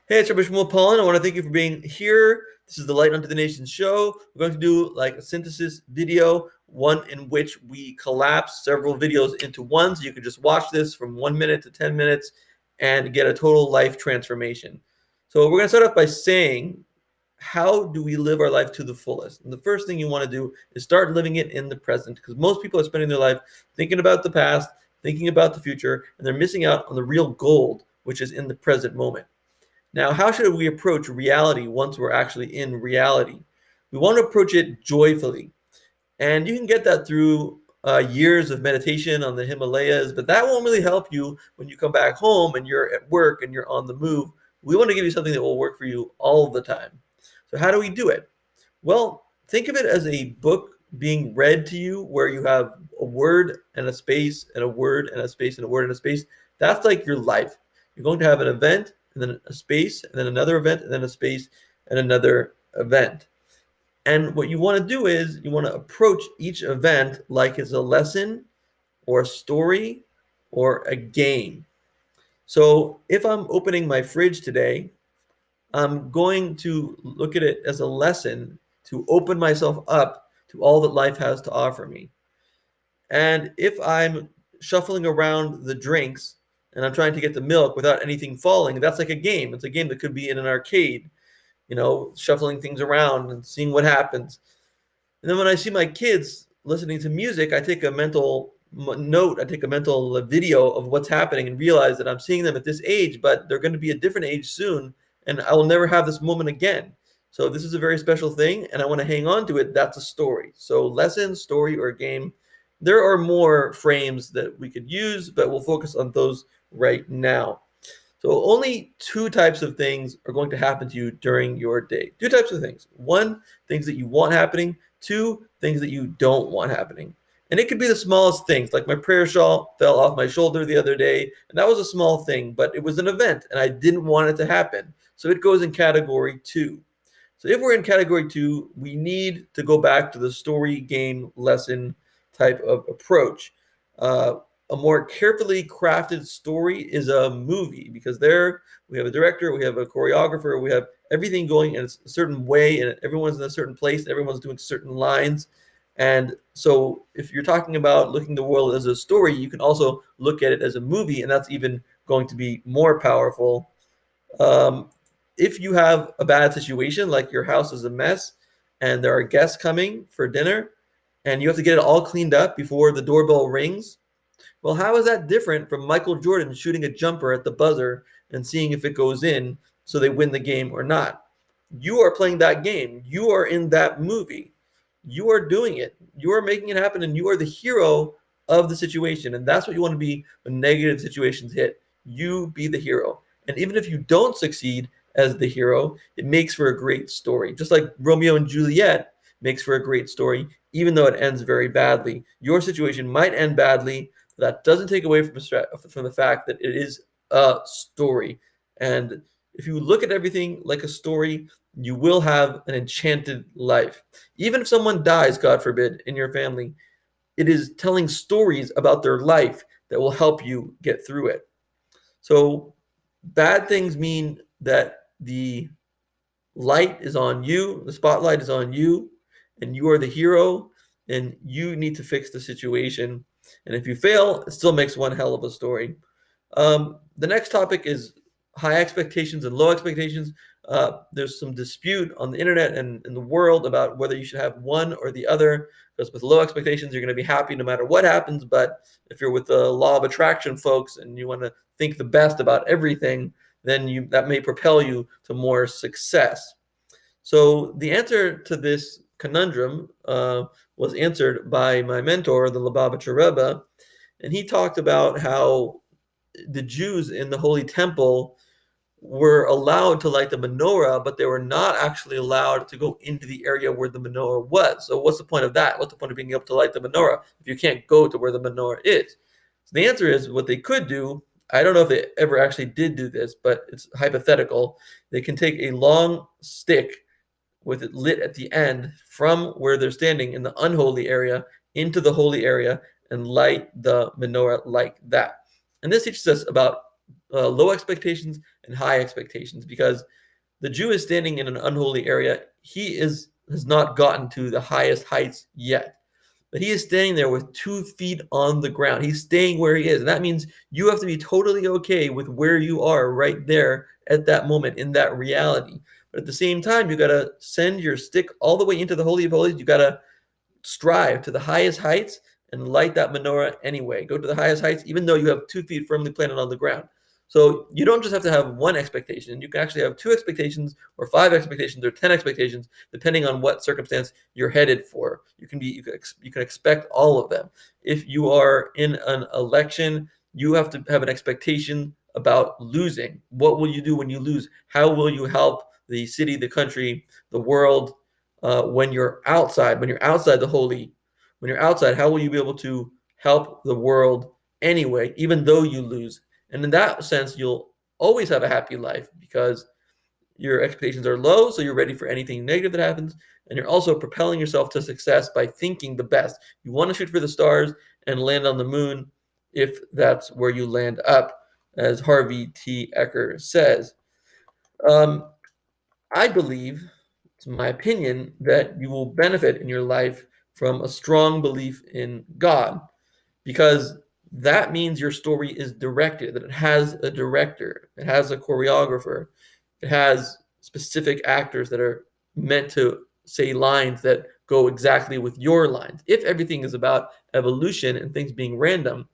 Hey, it's Rabbi Shmuel Pollan. I want to thank you for being here. This is the Light Unto the Nations show. We're going to do like a synthesis video, one in which we collapse several videos into one. So you can just watch this from 1 minute to 10 minutes and get a total life transformation. So we're going to start off by saying, how do we live our life to the fullest? And the first thing you want to do is start living it in the present, because most people are spending their life thinking about the past, thinking about the future, and they're missing out on the real gold, which is in the present moment. Now, how should we approach reality once we're actually in reality? We want to approach it joyfully. And you can get that through years of meditation on the Himalayas, but that won't really help you when you come back home and you're at work and you're on the move. We want to give you something that will work for you all the time. So, how do we do it? Well, think of it as a book being read to you where you have a word and a space and a word and a space and a word and a space. That's like your life. You're going to have an event and then a space and then another event and then a space and another event. And what you want to do is you want to approach each event like it's a lesson or a story or a game. So if I'm opening my fridge today, I'm going to look at it as a lesson to open myself up to all that life has to offer me. And if I'm shuffling around the drinks and I'm trying to get the milk without anything falling, that's like a game. It's a game that could be in an arcade, shuffling things around and seeing what happens. And then when I see my kids listening to music, I take a mental note, I take a mental video of what's happening and realize that I'm seeing them at this age, but they're going to be a different age soon, and I will never have this moment again. So this is a very special thing, and I want to hang on to it. That's a story. So lesson, story, or game. There are more frames that we could use, but we'll focus on those right now. So only two types of things are going to happen to you during your day. Two types of things. One, things that you want happening. Two, things that you don't want happening. And it could be the smallest things, like my prayer shawl fell off my shoulder the other day, and that was a small thing, but it was an event, and I didn't want it to happen. So it goes in category two. So if we're in category two, we need to go back to the story, game, lesson type of approach. A more carefully crafted story is a movie, because there we have a director, we have a choreographer, we have everything going in a certain way, and everyone's in a certain place, and everyone's doing certain lines. And so if you're talking about looking at the world as a story, you can also look at it as a movie, and that's even going to be more powerful. Um, if you have a bad situation, like your house is a mess and there are guests coming for dinner, and you have to get it all cleaned up before the doorbell rings, well, how is that different from Michael Jordan shooting a jumper at the buzzer and seeing if it goes in so they win the game or not? You are playing that game. You are in that movie. You are doing it. You are making it happen, and you are the hero of the situation. And that's what you want to be when negative situations hit. You be the hero. And even if you don't succeed as the hero, it makes for a great story. Just like Romeo and Juliet makes for a great story, even though it ends very badly. Your situation might end badly, but that doesn't take away from the fact that it is a story. And if you look at everything like a story, you will have an enchanted life. Even if someone dies, God forbid, in your family, it is telling stories about their life that will help you get through it. So bad things mean that the light is on you, the spotlight is on you, and you are the hero, and you need to fix the situation. And if you fail, it still makes one hell of a story. The next topic is high expectations and low expectations. There's some dispute on the internet and in the world about whether you should have one or the other. Because with low expectations, you're going to be happy no matter what happens. But if you're with the law of attraction folks and you want to think the best about everything, then that may propel you to more success. So the answer to this conundrum was answered by my mentor, the Lubavitcher Rebbe, and he talked about how the Jews in the Holy Temple were allowed to light the menorah, but they were not actually allowed to go into the area where the menorah was. So what's the point of that? What's the point of being able to light the menorah if you can't go to where the menorah is? So the answer is what they could do. I don't know if they ever actually did do this, but it's hypothetical. They can take a long stick with it lit at the end from where they're standing in the unholy area into the holy area and light the menorah like that. And this teaches us about low expectations and high expectations, because the Jew is standing in an unholy area. He has not gotten to the highest heights yet, but he is standing there with 2 feet on the ground. He's staying where he is. And that means you have to be totally okay with where you are right there at that moment in that reality. But at the same time, you got to send your stick all the way into the Holy of Holies. You got to strive to the highest heights and light that menorah anyway. Go to the highest heights, even though you have 2 feet firmly planted on the ground. So you don't just have to have one expectation. You can actually have 2 expectations or 5 expectations or 10 expectations, depending on what circumstance you're headed for. You can expect all of them. If you are in an election, you have to have an expectation about losing. What will you do when you lose? How will you help the city, the country, the world, when you're outside, the holy, when you're outside, how will you be able to help the world anyway, even though you lose? And in that sense, you'll always have a happy life because your expectations are low, so you're ready for anything negative that happens. And you're also propelling yourself to success by thinking the best. You want to shoot for the stars and land on the moon if that's where you land up, as Harvey T. Eker says. Um, I believe, it's my opinion, that you will benefit in your life from a strong belief in God, because that means your story is directed, that it has a director, it has a choreographer, it has specific actors that are meant to say lines that go exactly with your lines. If everything is about evolution and things being random,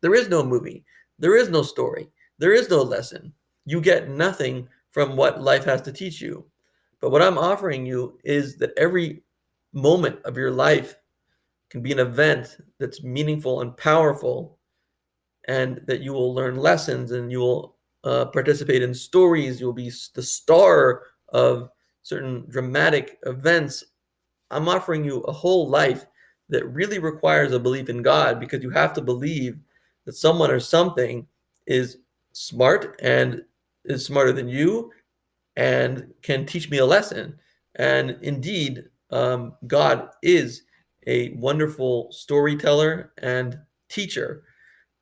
there is no movie, there is no story, there is no lesson. You get nothing from what life has to teach you. But what I'm offering you is that every moment of your life can be an event that's meaningful and powerful, and that you will learn lessons and you will participate in stories. You'll be the star of certain dramatic events. I'm offering you a whole life that really requires a belief in God, because you have to believe that someone or something is smart and is smarter than you and can teach me a lesson. And indeed, God is a wonderful storyteller and teacher,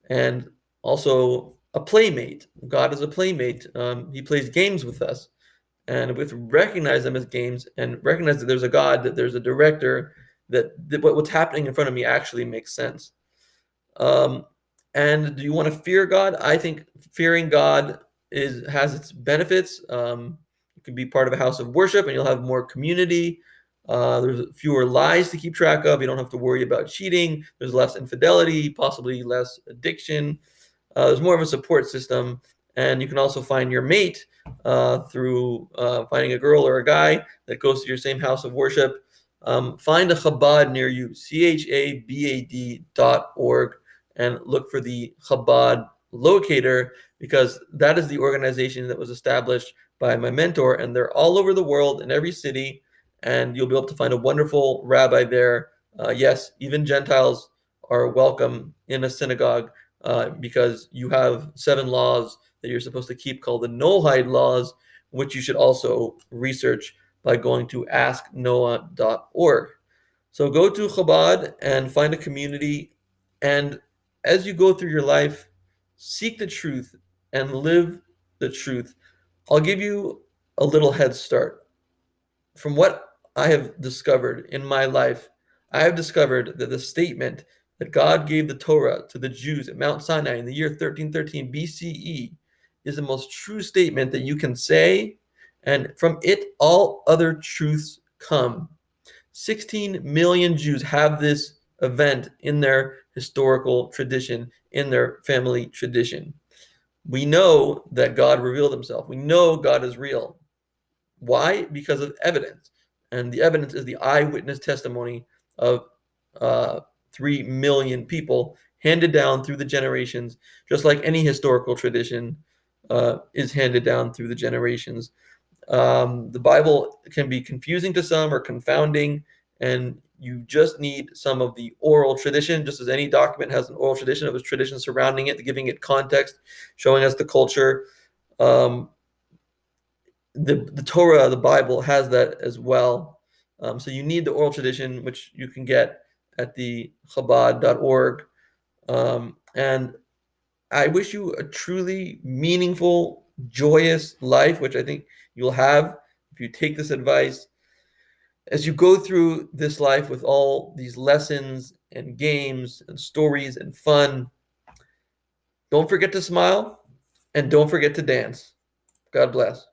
and also a playmate. God is a playmate. He plays games with us, and we have to recognize them as games and recognize that there's a God, that there's a director, that what's happening in front of me actually makes sense. Um, and do you want to fear God? I think fearing God has its benefits. You can be part of a house of worship, and you'll have more community. There's fewer lies to keep track of. You don't have to worry about cheating. There's less infidelity, possibly less addiction. There's more of a support system, and you can also find your mate through finding a girl or a guy that goes to your same house of worship. Find a Chabad near you, chabad.org, and look for the Chabad locator, because that is the organization that was established by my mentor, and they're all over the world in every city, and you'll be able to find a wonderful rabbi there. Yes, even Gentiles are welcome in a synagogue, because you have 7 laws that you're supposed to keep called the Noahide laws, which you should also research by going to asknoah.org. So go to Chabad and find a community, and as you go through your life, seek the truth and live the truth. I'll give you a little head start. From what I have discovered in my life, I have discovered that the statement that God gave the Torah to the Jews at Mount Sinai in the year 1313 BCE is the most true statement that you can say, and from it all other truths come. 16 million Jews have this event in their historical tradition, in their family tradition. We know that God revealed himself. We know God is real. Why? Because of evidence. And the evidence is the eyewitness testimony of 3 million people, handed down through the generations, just like any historical tradition is handed down through the generations. The Bible can be confusing to some or confounding, and you just need some of the oral tradition, just as any document has an oral tradition of its tradition surrounding it, giving it context, showing us the culture. Um, the Torah, the Bible, has that as well. So you need the oral tradition, which you can get at the Chabad.org. And I wish you a truly meaningful, joyous life, which I think you'll have if you take this advice. As you go through this life with all these lessons and games and stories and fun, don't forget to smile and don't forget to dance. God bless.